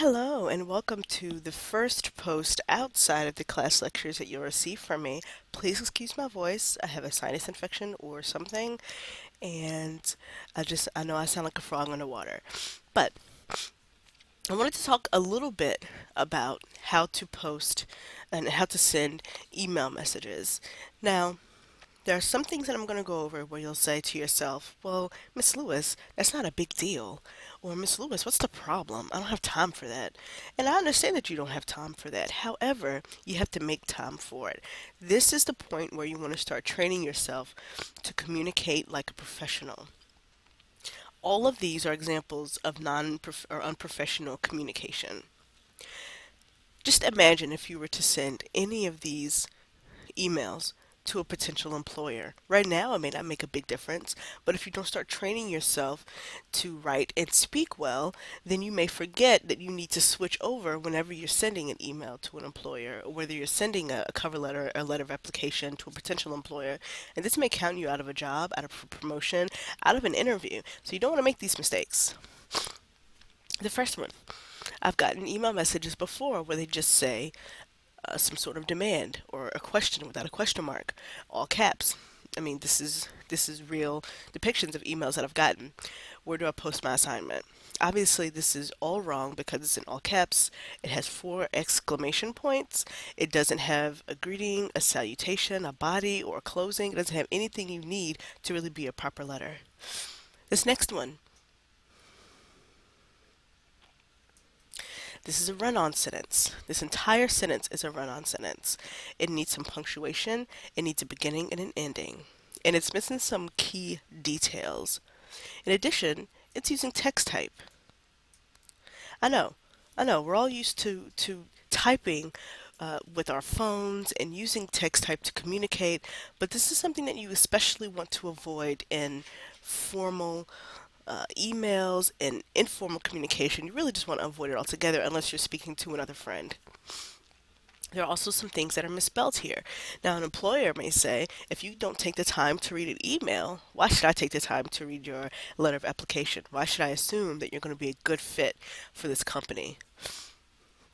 Hello, and welcome to the first post outside of the class lectures that you'll receive from me. Please excuse my voice. I have a sinus infection or something, and I know I sound like a frog underwater. But I wanted to talk a little bit about how to post and how to send email messages. Now, there are some things that I'm going to go over where you'll say to yourself, well, Miss Lewis, that's not a big deal. Or, Miss Lewis, what's the problem? I don't have time for that. And I understand that you don't have time for that. However, you have to make time for it. This is the point where you want to start training yourself to communicate like a professional. All of these are examples of non or unprofessional communication. Just imagine if you were to send any of these emails to a potential employer. Right now, it may not make a big difference, but if you don't start training yourself to write and speak well, then you may forget that you need to switch over whenever you're sending an email to an employer, or whether you're sending a cover letter or a letter of application to a potential employer. And this may count you out of a job, out of a promotion, out of an interview. So you don't want to make these mistakes. The first one, I've gotten email messages before where they just say, some sort of demand or a question without a question mark, all caps. I mean, this is real depictions of emails that I've gotten. Where do I post my assignment? Obviously, this is all wrong because it's in all caps. It has 4 exclamation points. It doesn't have a greeting, a salutation, a body, or a closing. It doesn't have anything you need to really be a proper letter. This next one, this is a run-on sentence. This entire sentence is a run-on sentence. It needs some punctuation, it needs a beginning and an ending, and it's missing some key details. In addition, it's using text type. I know, we're all used to typing with our phones and using text type to communicate, but this is something that you especially want to avoid in formal emails and informal communication. You really just want to avoid it altogether unless you're speaking to another friend. There are also some things that are misspelled here. Now, an employer may say, if you don't take the time to read an email, why should I take the time to read your letter of application? Why should I assume that you're going to be a good fit for this company?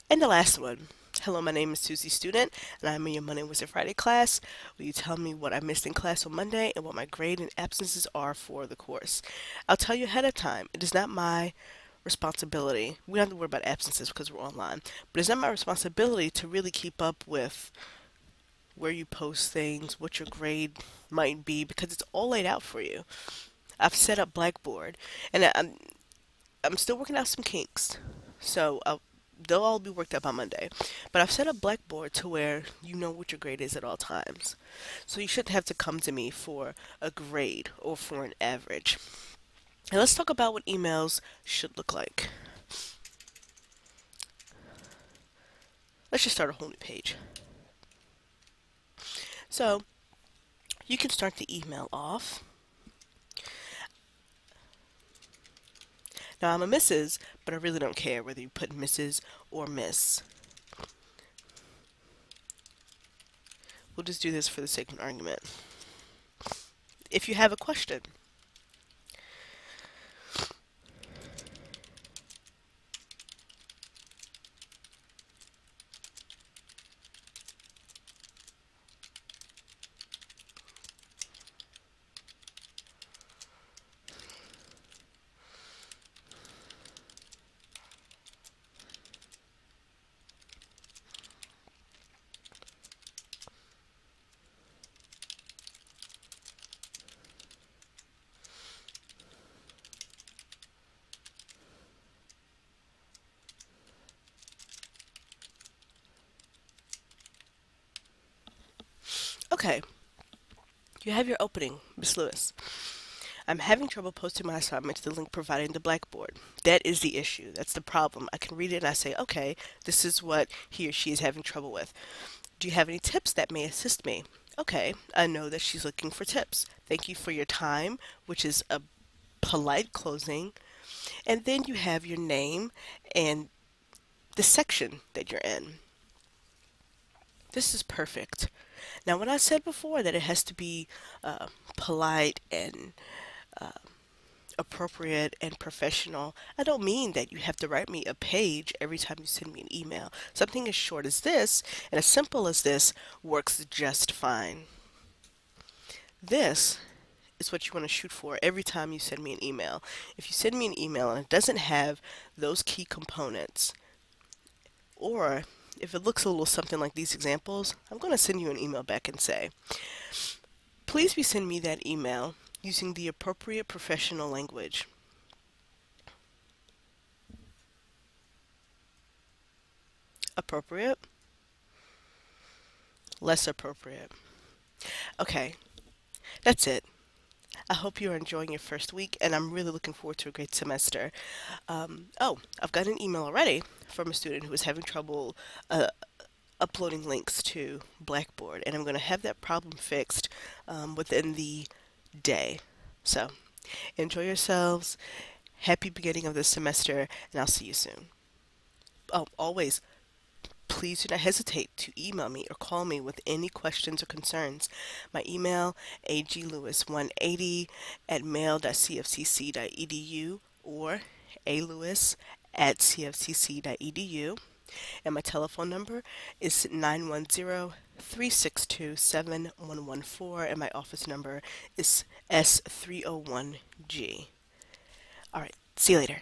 And the last one. Hello, my name is Susie Student, and I'm in your Monday, Wednesday, Friday class. Will you tell me what I missed in class on Monday and what my grade and absences are for the course? I'll tell you ahead of time. It is not my responsibility. We don't have to worry about absences because we're online, but it's not my responsibility to really keep up with where you post things, what your grade might be, because it's all laid out for you. I've set up Blackboard, and I'm still working out some kinks, so they'll all be worked out by Monday. But I've set up Blackboard to where you know what your grade is at all times. So you shouldn't have to come to me for a grade or for an average. And let's talk about what emails should look like. Let's just start a whole new page. So you can start the email off. Now I'm a Mrs., but I really don't care whether you put Mrs. or Miss. We'll just do this for the sake of an argument. If you have a question, okay, you have your opening, Miss Lewis. I'm having trouble posting my assignment to the link provided in the Blackboard. That is the issue. That's the problem. I can read it and I say, okay, this is what he or she is having trouble with. Do you have any tips that may assist me? Okay, I know that she's looking for tips. Thank you for your time, which is a polite closing. And then you have your name and the section that you're in. This is perfect. Now, when I said before that it has to be polite and appropriate and professional, I don't mean that you have to write me a page every time you send me an email. Something as short as this and as simple as this works just fine. This is what you want to shoot for every time you send me an email. If you send me an email and it doesn't have those key components, or if it looks a little something like these examples, I'm going to send you an email back and say, please resend me that email using the appropriate professional language. Appropriate, less appropriate. Okay, that's it. I hope you're enjoying your first week, and I'm really looking forward to a great semester. Oh, I've got an email already from a student who is having trouble uploading links to Blackboard, and I'm going to have that problem fixed within the day. So, enjoy yourselves. Happy beginning of the semester, and I'll see you soon. Oh, always, please do not hesitate to email me or call me with any questions or concerns. My email, aglewis180 at mail.cfcc.edu or alewis@cfcc.edu. And my telephone number is 910-362-7114, and my office number is S301G. All right, see you later.